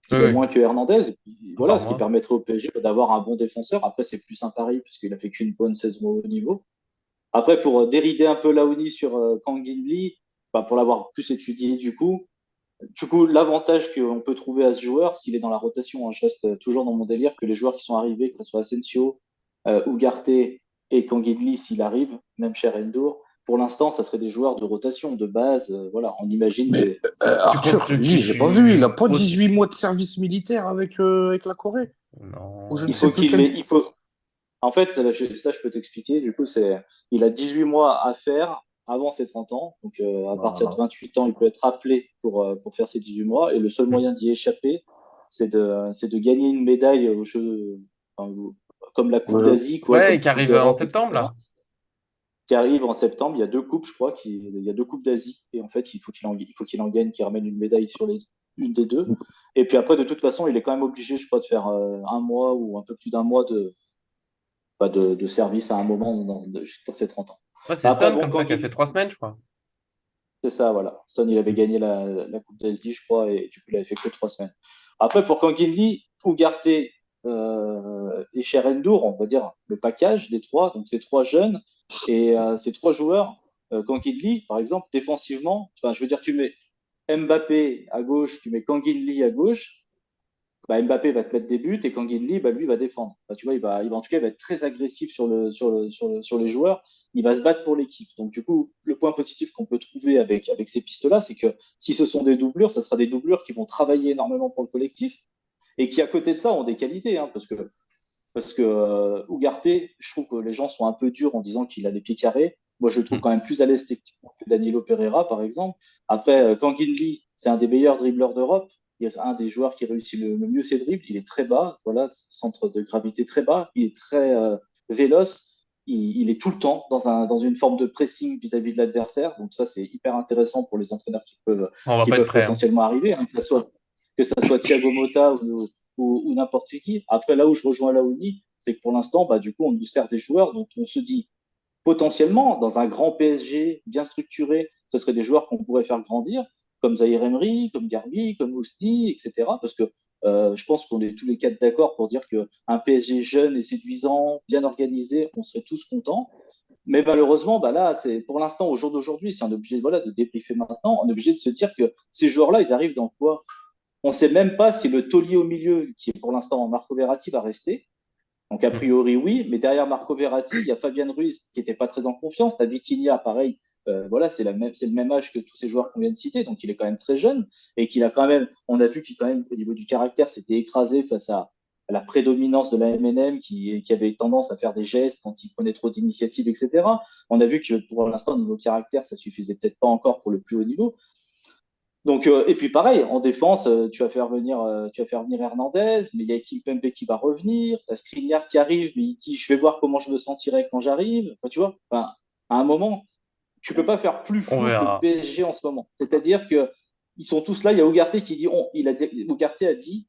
ce Oui, qui est oui. moins que Hernandez. Et puis, Un par voilà, ce qui mois. permettrait au PSG d'avoir un bon défenseur. Après, c'est plus un pari puisqu'il a fait qu'une bonne saison au haut niveau. Après, pour dérider un peu Laoni sur Kang In Lee, bah, pour l'avoir plus étudié du coup, l'avantage qu'on peut trouver à ce joueur, s'il est dans la rotation, hein, je reste toujours dans mon délire, que les joueurs qui sont arrivés, que ce soit Asensio, Ugarte et Kangin s'il arrive, même chez Endur, pour l'instant, ça serait des joueurs de rotation, de base. Voilà, on imagine Mais des. Tu Arthur, construis, lui, j'ai pas vu, il a pas 18 mois de service militaire avec la Corée. Ou je ne Non. Il sais faut plus qu'il quel. les. Il faut. En fait, ça, je peux t'expliquer. Du coup, il a 18 mois à faire avant ses 30 ans. Donc, à partir de Voilà. 28 ans, il peut être appelé pour faire ses 18 mois. Et le seul Hmm. moyen d'y échapper, c'est de gagner une médaille aux Jeux, enfin, comme la Coupe Je- d'Asie, quoi, Ouais, comme qui Coupe arrive en d'Europe, septembre, etc., là. qui arrive en septembre. Il y a deux coupes, je crois, il y a deux coupes d'Asie. Et en fait, il faut qu'il en gagne, qu'il ramène une médaille sur une des deux. Et puis après, de toute façon, il est quand même obligé, je crois, de faire un mois ou un peu plus d'un mois de service à un moment dans ses 30 ans. Ouais, c'est Après, Son bon, comme ça qui a Kangin, fait 3 semaines, je crois. c'est ça, voilà. Son, il avait Hmm. gagné la Coupe d'Asie, je crois, et du coup, il avait fait que 3 semaines. Après, pour Kangin Ugarte et Cherendour, on va dire le package des trois, donc ces trois jeunes et ces trois joueurs, Kangin par exemple, défensivement, enfin, je veux dire, tu mets Mbappé à gauche, tu mets Kangin à gauche, bah, Mbappé va te mettre des buts et Kangin Lee, bah, lui, va défendre. Bah, tu vois, en tout cas, il va être très agressif sur les joueurs. Il va se battre pour l'équipe. Donc, du coup, le point positif qu'on peut trouver avec ces pistes-là, c'est que si ce sont des doublures, ce sera des doublures qui vont travailler énormément pour le collectif et qui, à côté de ça, ont des qualités. Hein, parce que Ugarte, je trouve que les gens sont un peu durs en disant qu'il a les pieds carrés. Moi, je le trouve Hmm. quand même plus à l'aise techniquement que Danilo Pereira, par exemple. Après, Kangin Lee, c'est un des meilleurs dribbleurs d'Europe. Il est un des joueurs qui réussit le mieux ses dribbles. Il est très bas, voilà, centre de gravité très bas. Il est très véloce. Il est tout le temps dans une forme de pressing vis-à-vis de l'adversaire. Donc ça, c'est hyper intéressant pour les entraîneurs qui peuvent, On va qui pas être peuvent prêt, hein. potentiellement arriver, hein, que ça soit Thiago Motta ou n'importe qui. Après, là où je rejoins Laouni, c'est que pour l'instant, bah, du coup, on nous sert des joueurs dont on se dit potentiellement, dans un grand PSG bien structuré, ce seraient des joueurs qu'on pourrait faire grandir, comme Zahir Emery, comme Garbi, comme Ousni, etc. Parce que je pense qu'on est tous les quatre d'accord pour dire qu'un PSG jeune et séduisant, bien organisé, on serait tous contents. Mais malheureusement, bah là, c'est pour l'instant, au jour d'aujourd'hui, si on est obligé voilà, de débriefer maintenant, on est obligé de se dire que ces joueurs-là, ils arrivent dans quoi? On ne sait même pas si le taulier au milieu, qui est pour l'instant Marco Verratti, va rester. Donc, a priori, oui, mais derrière Marco Verratti, il y a Fabian Ruiz qui n'était pas très en confiance. Tu as Vitinha, pareil, voilà, c'est le même âge que tous ces joueurs qu'on vient de citer, donc il est quand même très jeune et qu'il a quand même, on a vu qu'il, quand même, au niveau du caractère, s'était écrasé face à la prédominance de la MNM qui avait tendance à faire des gestes quand il prenait trop d'initiatives, etc. On a vu que pour l'instant, au niveau caractère, ça suffisait peut-être pas encore pour le plus haut niveau. Donc, et puis pareil, en défense, tu vas faire venir Hernandez, mais il y a Kimpembe qui va revenir, tu as Skriniar qui arrive, mais il dit je vais voir comment je me sentirai quand j'arrive. Enfin, tu vois, enfin, à un moment, tu peux pas faire plus On flou que le verra. PSG en ce moment. C'est-à-dire que ils sont tous là. Il y a Ugarte qui dit, Ugarte a dit,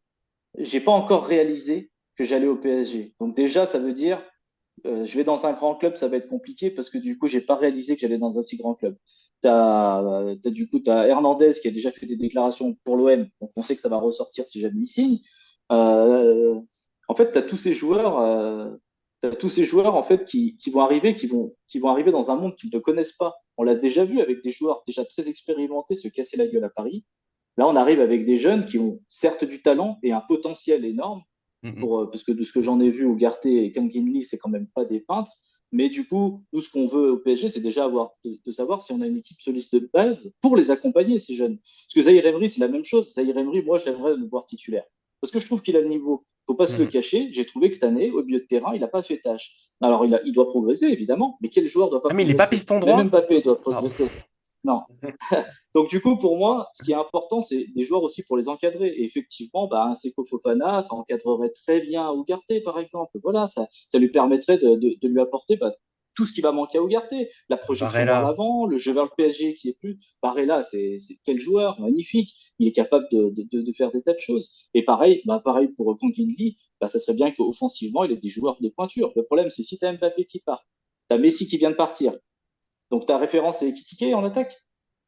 j'ai pas encore réalisé que j'allais au PSG. Donc déjà, ça veut dire je vais dans un grand club, ça va être compliqué parce que du coup, j'ai pas réalisé que j'allais dans un si grand club. Du coup, tu as Hernandez qui a déjà fait des déclarations pour l'OM, donc on sait que ça va ressortir si jamais il signe. Euh, En fait, tu as tous ces joueurs, t'as tous ces joueurs en fait qui vont arriver, qui vont arriver dans un monde qu'ils ne connaissent pas. On l'a déjà vu avec des joueurs déjà très expérimentés se casser la gueule à Paris. Là, on arrive avec des jeunes qui ont certes du talent et un potentiel énorme, Mhm. parce que de ce que j'en ai vu, Ugarte et Kangin Lee, c'est quand même pas des peintres. Mais du coup, nous, ce qu'on veut au PSG, c'est déjà de savoir si on a une équipe soliste de base pour les accompagner, ces jeunes. Parce que Zahir Emery, c'est la même chose. Zahir Emery, moi, j'aimerais le voir titulaire. Parce que je trouve qu'il a le niveau. Faut pas se le Mhm. cacher. J'ai trouvé que cette année, au milieu de terrain, il n'a pas fait tâche. Alors, il doit progresser, évidemment. Mais quel joueur doit pas Ah, mais il est pas progresser? piston Même droit? Mbappé doit Pardon. progresser. Non. Donc, du coup, pour moi, ce qui est important, c'est des joueurs aussi pour les encadrer. Et effectivement, bah, un Seko Fofana, ça encadrerait très bien Ugarte, par exemple. Voilà, ça lui permettrait de lui apporter bah, tout ce qui va manquer à Ugarte. La projection vers Barella. l'avant, le jeu vers le PSG qui est plus. Barella, c'est quel joueur, magnifique. Il est capable de faire des tas de choses. Et pareil, bah, pareil pour Kangin bah, ça serait bien qu'offensivement, il ait des joueurs de pointure. Le problème, c'est si tu as Mbappé qui part, tu as Messi qui vient de partir. Donc ta référence, c'est Ekitike en attaque.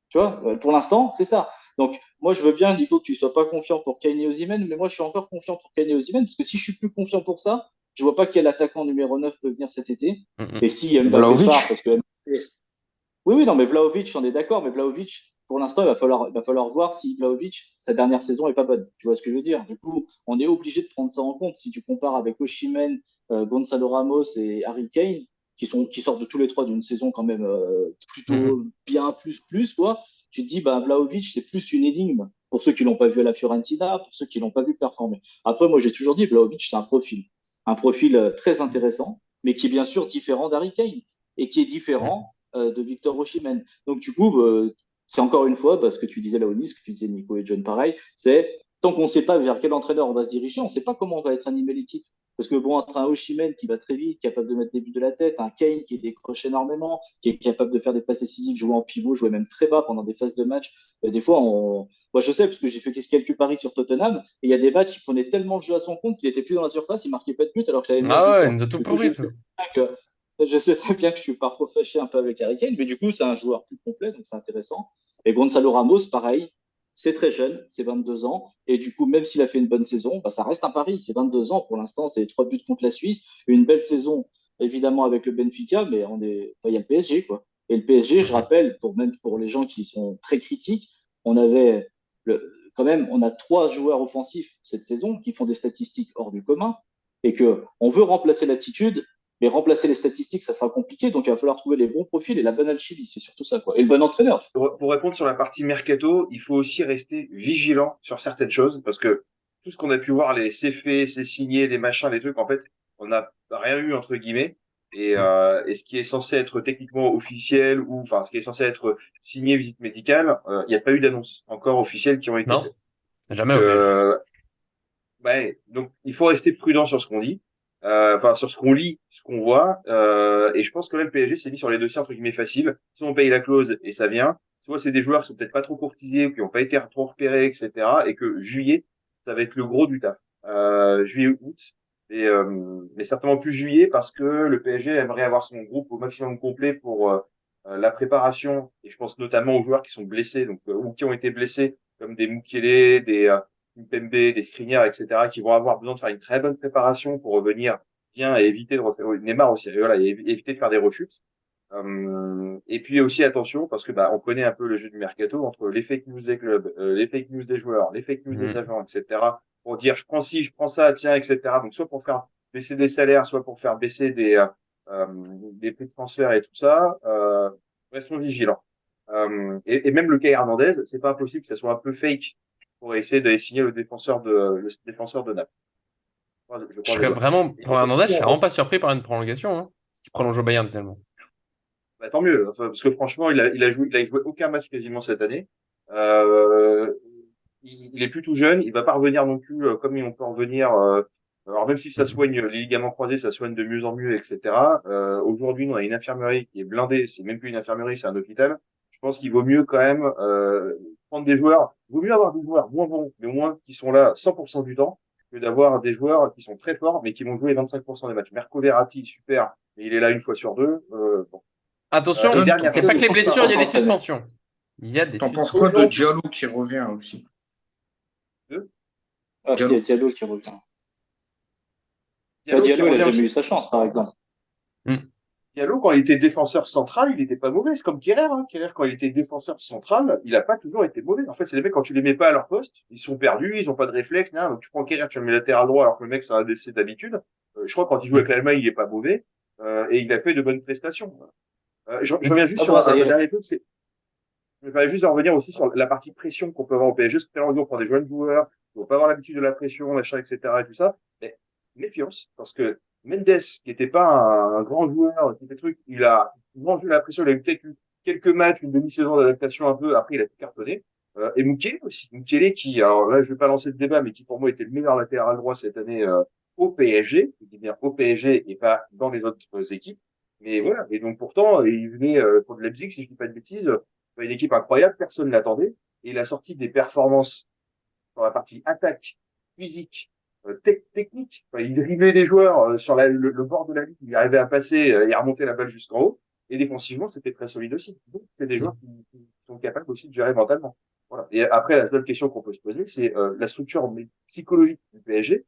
Tu vois, pour l'instant, c'est ça. Donc, moi, je veux bien, Nico, que tu sois pas confiant pour Kane Osimhen, mais moi, je suis encore confiant pour Kane Osimhen, parce que si je suis plus confiant pour ça, je vois pas quel attaquant numéro 9 peut venir cet été. Mhm. Et si Mbappé part, Vlahovic. parce que Mbappé... Oui, oui, non, mais Vlahovic, on est d'accord, mais Vlahovic, pour l'instant, il va falloir voir si Vlahovic, sa dernière saison est pas bonne. Tu vois ce que je veux dire? Du coup, on est obligé de prendre ça en compte. Si tu compares avec Osimhen, Gonzalo Ramos et Harry Kane, qui sortent de tous les trois d'une saison quand même Mhm. plutôt bien quoi. Tu te dis, bah, Vlahovic, c'est plus une énigme pour ceux qui l'ont pas vu à la Fiorentina, pour ceux qui l'ont pas vu performer. Après, moi, j'ai toujours dit, Vlahovic, c'est un profil très intéressant, mais qui est bien sûr différent d'Harry Kane et qui est Mhm. différent de Victor Osimhen. Donc, du coup, c'est encore une fois, parce que tu disais là, Oni, ce que tu disais Nico et John, pareil, c'est tant qu'on ne sait pas vers quel entraîneur on va se diriger, on ne sait pas comment on va être animé l'équipe. Parce que bon, entre un Osimhen qui va très vite, capable de mettre des buts de la tête, un Kane qui décroche énormément, qui est capable de faire des passes décisives, jouer en pivot, jouer même très bas pendant des phases de match. Des fois, moi je sais, parce que j'ai fait quelques paris sur Tottenham, et il y a des matchs, il prenait tellement de jeu à son compte qu'il était plus dans la surface, il marquait pas de but alors que j'avais le meilleur Ah ouais, il buteur. nous a tout Du coup, pourri, ça. je sais très bien que je suis parfois fâché un peu avec Harry Kane, mais du coup, c'est un joueur plus complet, donc c'est intéressant. Et Gonzalo Ramos, pareil, c'est très jeune, c'est 22 ans. Et du coup, même s'il a fait une bonne saison, bah, ça reste un pari. C'est 22 ans pour l'instant, c'est 3 buts contre la Suisse. Une belle saison, évidemment, avec le Benfica, mais il y a le PSG, quoi. Et le PSG, je Mhm. rappelle, même pour les gens qui sont très critiques, on avait quand même, on a 3 joueurs offensifs cette saison qui font des statistiques hors du commun et que on veut remplacer l'attitude, mais remplacer les statistiques, ça sera compliqué. Donc, il va falloir trouver les bons profils et la bonne alchimie. C'est surtout ça, quoi. Et le bon entraîneur. Pour répondre sur la partie mercato, il faut aussi rester vigilant sur certaines choses parce que tout ce qu'on a pu voir, les c'est fait, c'est signé, les machins, les trucs, en fait, on n'a rien eu entre guillemets. Et ce qui est censé être techniquement officiel ou enfin ce qui est censé être signé visite médicale, il n'y a pas eu d'annonce encore officielle qui ont été Non, faites. jamais Donc, au PSG. ouais, donc il faut rester prudent sur ce qu'on dit, enfin sur ce qu'on lit, ce qu'on voit. Et je pense que là, le PSG s'est mis sur les dossiers entre guillemets faciles. Si on paye la clause et ça vient, soit c'est des joueurs qui sont peut-être pas trop courtisés ou qui n'ont pas été trop repérés, etc. Et que juillet, ça va être le gros du taf. Juillet, août, mais certainement plus juillet parce que le PSG aimerait avoir son groupe au maximum complet pour la préparation. Et je pense notamment aux joueurs qui sont blessés, donc ou qui ont été blessés, comme des Mukiele, des Mpembe, des Skriniar, etc., qui vont avoir besoin de faire une très bonne préparation pour revenir bien et éviter de refaire Neymar aussi, voilà, et éviter de faire des rechutes. Et puis aussi attention parce que on connaît un peu le jeu du mercato entre les fake news des clubs, les fake news des joueurs, les fake news des agents, etc. Pour dire je prends ci, je prends ça, tiens, etc. Donc soit pour faire baisser des salaires, soit pour faire baisser des prix de transfert et tout ça. Restons vigilants. Et même le cas Hernandez, c'est pas impossible que ça soit un peu fake pour essayer d'aller signer le défenseur de Naples. Je Je crois les serais doigts. vraiment, Et pour un Hernandez, je aussi, serais vraiment pas surpris par une prolongation, hein, qui prolonge au Bayern finalement. bah, tant mieux, enfin, parce que franchement, il a joué aucun match quasiment cette année. Euh, il est plus tout jeune, il va pas revenir non plus comme on peut en revenir. Alors même si ça Mhm. soigne les ligaments croisés, ça soigne de mieux en mieux, etc. Aujourd'hui, nous on a une infirmerie qui est blindée. C'est même plus une infirmerie, c'est un hôpital. Je pense qu'il vaut mieux quand même prendre des joueurs. Il vaut mieux avoir des joueurs moins bons, mais au moins qui sont là 100% du temps, que d'avoir des joueurs qui sont très forts, mais qui vont jouer 25% des matchs. Marco Verratti, super, mais il est là une fois sur deux. Bon. Attention, Et John, dernière t'en c'est Ça, pas c'est que les chose, surtout blessures, il y quand a les t'entraînes. suspensions. Il y a des t'en penses suspensions. quoi de exemple Diallo qui revient aussi? de Ah, il y a Diallo. Diallo qui revient. Bah, Diallo qui Diallo, il a revient jamais eu aussi. sa chance, par exemple. Mm. Diallo, quand il était défenseur central, il n'était pas mauvais. C'est comme Kerrer. Hein. Kerrer, quand il était défenseur central, il n'a pas toujours été mauvais. En fait, c'est les mecs, quand tu les mets pas à leur poste, ils sont perdus, ils n'ont pas de réflexe. Donc, tu prends Kerrer, tu le mets latéral droit, alors que le mec, c'est un décès d'habitude. Je crois que quand il joue avec Mm. l'Allemagne, il est pas mauvais. Et il a fait de bonnes prestations. Je Mm. reviens juste Ah sur bon, ça y un est. dernier truc. Je vais juste en revenir aussi sur la partie pression qu'on peut avoir au PSG. C'est très envie pour des jeunes joueurs, qui vont pas avoir l'habitude de la pression, machin, etc. et tout ça. Mais méfiance, parce que Mendes, qui n'était pas un grand joueur, qui fait truc, il a mangé la pression, il a eu peut-être eu quelques matchs, une demi-saison d'adaptation un peu, après il a tout cartonné. Et Mukiele aussi. Mukiele qui, alors là, je vais pas lancer le débat, mais qui pour moi était le meilleur latéral droit cette année au PSG. Je dis bien au PSG et pas dans les autres équipes. Mais voilà. Et donc pourtant, il venait pour de Leipzig, si je dis pas de bêtises, une équipe incroyable, personne ne l'attendait. Et il a sorti des performances sur la partie attaque, physique, technique. Enfin, il driblait des joueurs sur le bord de la ligne, il arrivait à passer et à remonter la balle jusqu'en haut. Et défensivement, c'était très solide aussi. Donc, c'est des joueurs qui sont capables aussi de gérer mentalement. Voilà. Et après, la seule question qu'on peut se poser, c'est la structure psychologique du PSG,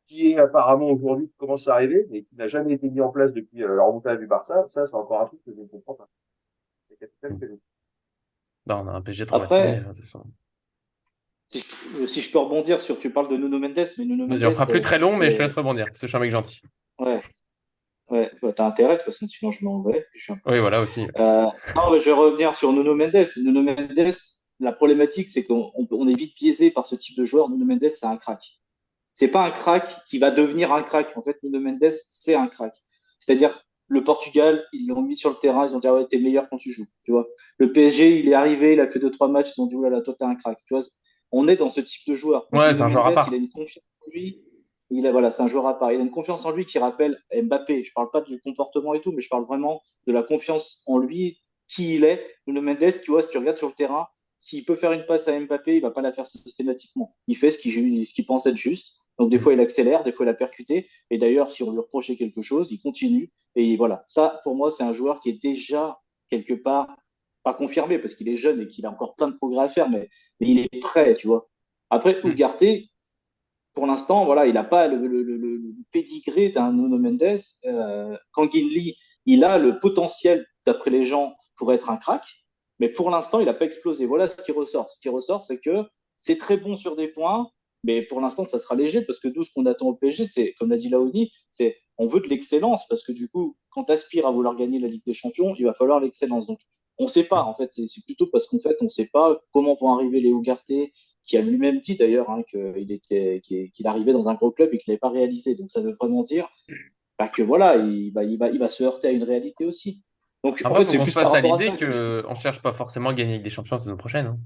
qui est apparemment aujourd'hui qui commence à arriver, mais qui n'a jamais été mis en place depuis la remontée du Barça. Ça, c'est encore un truc que je ne comprends pas. C'est capital que Bah, on a un PSG traumatisé, Après, hein, de toute façon. si je peux rebondir sur, tu parles de Nuno Mendes, mais Nuno Vas-y, Mendes, on fera plus très long, mais je te laisse rebondir, parce que je suis un mec gentil. ouais, ouais, bah, t'as intérêt, de toute façon, sinon je m'en vais. Oui, voilà aussi. Non, mais je vais revenir sur Nuno Mendes. Nuno Mendes, la problématique, c'est qu'on est vite biaisé par ce type de joueur. Nuno Mendes, c'est un crack. C'est pas un crack qui va devenir un crack. En fait, Nuno Mendes, c'est un crack. C'est-à-dire, le Portugal, ils l'ont mis sur le terrain, ils ont dit, ah ouais, t'es meilleur quand tu joues, tu vois. Le PSG, il est arrivé, il a fait deux, trois matchs, ils ont dit, oh là là, toi, t'es un crack, tu vois. On est dans ce type de joueur. Donc, Ouais, c'est Nuno un joueur à Mendes, il a part. une confiance en lui. Voilà, c'est un joueur à part. Il a une confiance en lui qui rappelle Mbappé. Je parle pas du comportement et tout, mais je parle vraiment de la confiance en lui, qui il est. Nuno Mendes, tu vois, si tu regardes sur le terrain, s'il peut faire une passe à Mbappé, il va pas la faire systématiquement. Il fait ce qu'il pense être juste. Donc des Mm. fois il accélère, des fois il a percuté. Et d'ailleurs, si on lui reprochait quelque chose, il continue. Et voilà, ça pour moi c'est un joueur qui est déjà quelque part pas confirmé parce qu'il est jeune et qu'il a encore plein de progrès à faire, mais il est prêt, tu vois. Après, Mm. Ugarte, pour l'instant, voilà, il n'a pas le pédigré d'un Nuno Mendes. Kanginli, il a le potentiel, d'après les gens, pour être un crack, mais pour l'instant, il n'a pas explosé. Voilà ce qui ressort. Ce qui ressort, c'est que c'est très bon sur des points, mais pour l'instant, ça sera léger parce que nous, ce qu'on attend au PSG, c'est, comme l'a dit Laoni, c'est on veut de l'excellence parce que du coup, quand tu aspires à vouloir gagner la Ligue des Champions, il va falloir l'excellence. Donc, on ne sait pas, en fait, c'est plutôt parce qu'en fait, on ne sait pas comment vont arriver les Ugarte, qui a lui-même dit d'ailleurs qu'il arrivait dans un gros club et qu'il n'avait pas réalisé. Donc ça veut vraiment dire que voilà, il va se heurter à une réalité aussi. Donc en Après, il fait, faut c'est qu'on se plus par fasse à rapport à l'idée ça que je. qu'on ne cherche pas forcément à gagner avec des champions la saison prochaine, hein.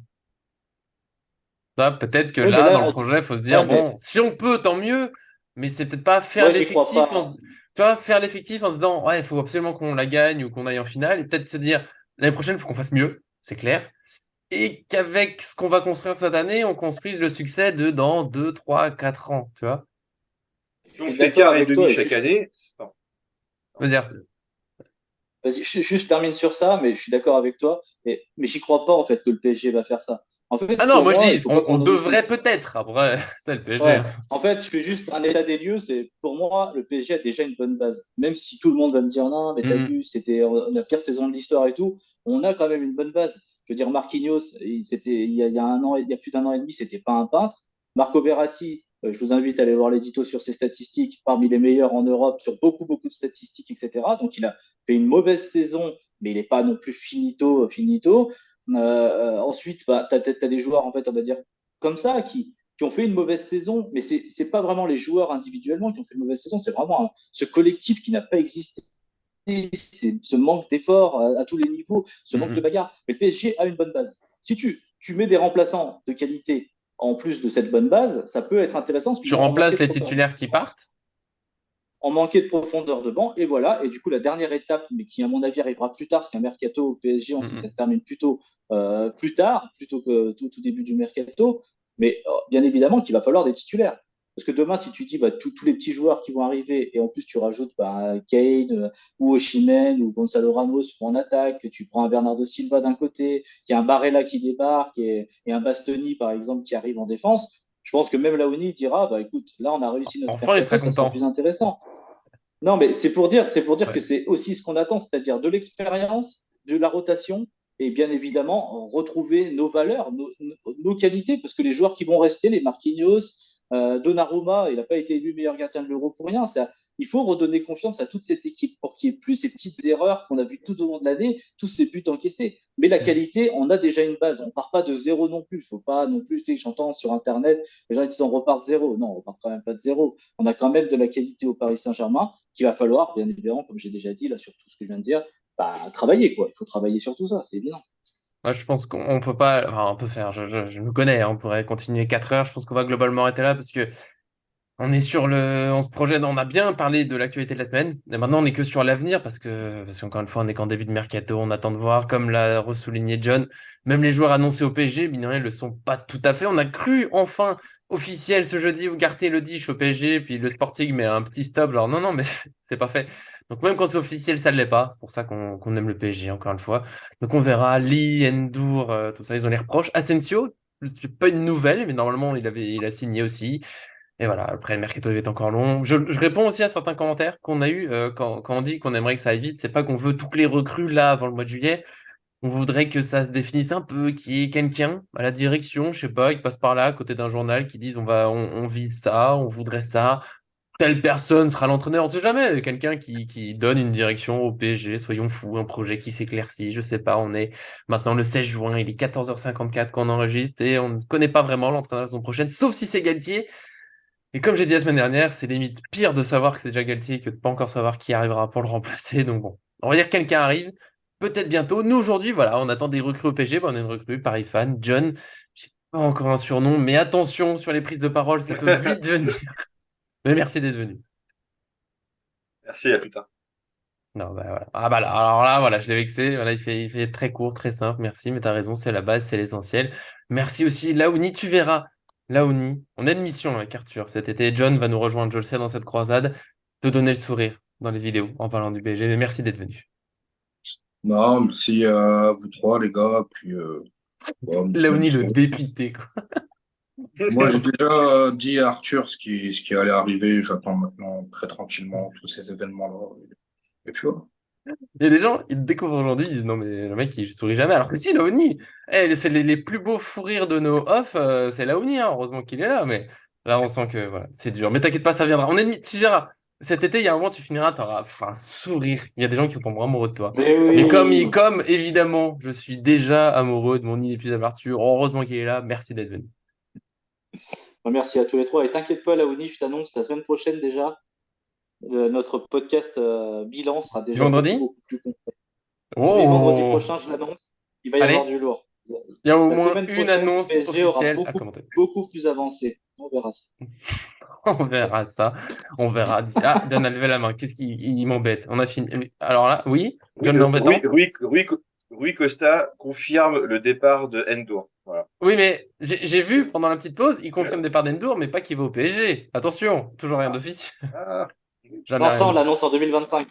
Ça, peut-être que Oui, mais là, dans le là, projet, il faut se dire, ouais, mais bon, si on peut, tant mieux, mais c'est peut-être pas faire moi, j'y crois l'effectif pas. tu vois, faire l'effectif en se disant, ouais, il faut absolument qu'on la gagne ou qu'on aille en finale, et peut-être se dire, l'année prochaine, il faut qu'on fasse mieux, c'est clair, et qu'avec ce qu'on va construire cette année, on construise le succès de dans 2, 3, 4 ans, tu vois. Si on Je suis fait d'accord quart et avec toi. demi Et chaque année, non. Vas-y, Arthur. vas-y, juste termine sur ça, mais je suis d'accord avec toi. Mais j'y crois pas en fait que le PSG va faire ça. En Ah fait, non, pour moi je moi, il dis, faut pas on qu'on oublie. devrait peut-être. Après, c'est le PSG. Ouais, en fait, je fais juste un état des lieux. C'est pour moi, le PSG a déjà une bonne base. Même si tout le monde va me dire non, mais t'as Mhm. vu, c'était la pire saison de l'histoire et tout. On a quand même une bonne base. Je veux dire, Marquinhos, il y a un an, il y a plus d'un an et demi, c'était pas un peintre. Marco Verratti, je vous invite à aller voir l'édito sur ses statistiques, parmi les meilleurs en Europe sur beaucoup de statistiques, etc. Donc il a fait une mauvaise saison, mais il n'est pas non plus finito. Ensuite, bah, t'as des joueurs en fait, on va dire comme ça qui ont fait une mauvaise saison, mais c'est pas vraiment les joueurs individuellement qui ont fait une mauvaise saison, c'est vraiment ce collectif qui n'a pas existé, c'est ce manque d'effort à tous les niveaux, ce manque de Mhm. bagarre. Mais le PSG a une bonne base. Si tu mets des remplaçants de qualité en plus de cette bonne base, ça peut être intéressant parce Tu qu'on manquait remplaces de les profondeur. titulaires qui partent. On manquait de profondeur de banc, et voilà. Et du coup, la dernière étape, mais qui, à mon avis, arrivera plus tard, parce qu'un mercato au PSG, on sait que ça Mhm. se termine plutôt plus tard, plutôt que tout début du mercato. Mais bien évidemment qu'il va falloir des titulaires. Parce que demain, si tu dis bah, tous les petits joueurs qui vont arriver, et en plus tu rajoutes bah, Kane ou Osimhen ou Gonzalo Ramos en attaque, tu prends un Bernardo Silva d'un côté, qu'il y a un Barella qui débarque et un Bastoni, par exemple, qui arrive en défense, je pense que même Laoni dira bah, écoute, là, on a réussi notre Enfin, il mercato, sera ça sera content. plus intéressant. Non, mais c'est pour dire que Ouais. c'est aussi ce qu'on attend, c'est-à-dire de l'expérience, de la rotation et bien évidemment retrouver nos valeurs, nos qualités, parce que les joueurs qui vont rester, les Marquinhos, Donnarumma, il n'a pas été élu meilleur gardien de l'Euro pour rien. Il faut redonner confiance à toute cette équipe pour qu'il n'y ait plus ces petites erreurs qu'on a vues tout au long de l'année, tous ces buts encaissés. Mais la Mhm. qualité, on a déjà une base. On ne part pas de zéro non plus. Il ne faut pas non plus, tu sais, j'entends sur Internet, les gens disent on repart de zéro. Non, on ne repart quand même pas de zéro. On a quand même de la qualité au Paris Saint-Germain qu'il va falloir, bien évidemment, comme j'ai déjà dit, là, sur tout ce que je viens de dire, bah, travailler, quoi. Il faut travailler sur tout ça, c'est évident. Moi, je pense qu'on peut pas. Enfin, on peut faire. Je me connais. On pourrait continuer 4 heures. Je pense qu'on va globalement arrêter là parce que on est sur le. On se projette. On a bien parlé de l'actualité de la semaine. Et maintenant, on n'est que sur l'avenir parce qu'encore une fois, on est qu'en début de mercato. On attend de voir. Comme l'a ressouligné John, même les joueurs annoncés au PSG, mine de rien, ils le sont pas tout à fait. On a cru enfin officiel ce jeudi où Ugarte le dit, je suis au PSG, puis le Sporting met un petit stop. Genre, non, non, mais c'est pas fait. Donc, même quand c'est officiel, ça ne l'est pas. C'est pour ça qu'on aime le PSG, encore une fois. Donc, on verra. Lee, Endur, tout ça, ils ont les reproches. Asensio, c'est pas une nouvelle, mais normalement, il a signé aussi. Et voilà, après, le mercato est encore long. Je réponds aussi à certains commentaires qu'on a eu quand on dit qu'on aimerait que ça aille vite. C'est pas qu'on veut toutes les recrues là avant le mois de juillet. On voudrait que ça se définisse un peu, qu'il y ait quelqu'un à la direction, je sais pas, qui passe par là, à côté d'un journal, qui dise on vise ça, on voudrait ça. Telle personne sera l'entraîneur, on ne sait jamais. Quelqu'un qui donne une direction au PSG, soyons fous, un projet qui s'éclaircit, je sais pas. On est maintenant le 16 juin, il est 14h54 quand on enregistre et on ne connaît pas vraiment l'entraîneur de la saison prochaine, sauf si c'est Galtier. Et comme j'ai dit la semaine dernière, c'est limite pire de savoir que c'est déjà Galtier que de pas encore savoir qui arrivera pour le remplacer. Donc bon, on va dire que quelqu'un arrive, peut-être bientôt. Nous aujourd'hui, voilà, on attend des recrues au PSG. Ben, on a une recrue, Paris fan, John. J'ai pas encore un surnom, mais attention sur les prises de parole, ça peut vite venir. Mais merci d'être venu. Merci, à plus tard. Non, bah voilà. Ah bah là, alors là, voilà, je l'ai vexé. Voilà, il fait très court, très simple. Merci, mais t'as raison, c'est la base, c'est l'essentiel. Merci aussi, Laouni, tu verras. Laouni, on a une mission avec Arthur. Cet été, John va nous rejoindre, je le sais, dans cette croisade, te donner le sourire dans les vidéos en parlant du BG. Mais merci d'être venu. Non, merci à vous trois, les gars. Puis, bonne Laouni, le soirée. dépité, quoi. Moi, j'ai déjà dit à Arthur ce qui allait arriver. J'attends maintenant très tranquillement tous ces événements-là. Et puis voilà. Il y a des gens, ils te découvrent aujourd'hui, ils disent non, mais le mec, il sourit jamais. Alors que si, Laouni, c'est les plus beaux fous rires de nos off, c'est Laouni, hein. Heureusement qu'il est là, mais là, on sent que voilà, c'est dur. Mais t'inquiète pas, ça viendra. On est, tu verras. Cet été, il y a un moment, tu finiras, t'auras enfin, un sourire. Il y a des gens qui sont amoureux de toi. Mais Mais oui, comme évidemment, je suis déjà amoureux de mon inépuisable Arthur, heureusement qu'il est là. Merci d'être venu. merci à tous les trois. Et t'inquiète pas, Laouni, je t'annonce, la semaine prochaine déjà, notre podcast bilan sera Du déjà vendredi? beaucoup plus complet. Oui, vendredi Oh! prochain, je l'annonce, il va y avoir Allez, du lourd. il y a au La moins semaine une prochaine, le annonce PSG aura officielle à commenter. beaucoup plus avancé. On verra ça. On verra ça. On verra. Ah, John a levé la main. Qu'est-ce qui il m'embête? On a fini. Alors là, oui, Rui, John l'embêtant. Rui Costa confirme le départ de Endur. Voilà. Oui, mais j'ai vu pendant la petite pause, il confirme départ d'Endur, mais pas qu'il va au PSG. Attention, toujours rien d'officiel. Ah. Jamais Non, rien ça, on d'officiel. l'annonce en 2025.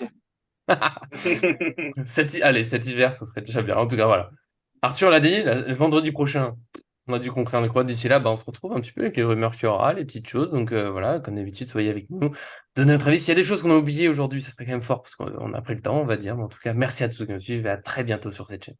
Allez, cet hiver, ce serait déjà bien. En tout cas, voilà. Arthur l'a dit, le vendredi prochain, on a dû conclure le croix. D'ici là, bah, on se retrouve un petit peu avec les rumeurs qu'il y aura, les petites choses. Donc voilà, comme d'habitude, soyez avec nous. Donnez notre avis. S'il y a des choses qu'on a oubliées aujourd'hui, ça serait quand même fort parce qu'on a pris le temps, on va dire. Mais en tout cas, merci à tous qui nous suivent et à très bientôt sur cette chaîne.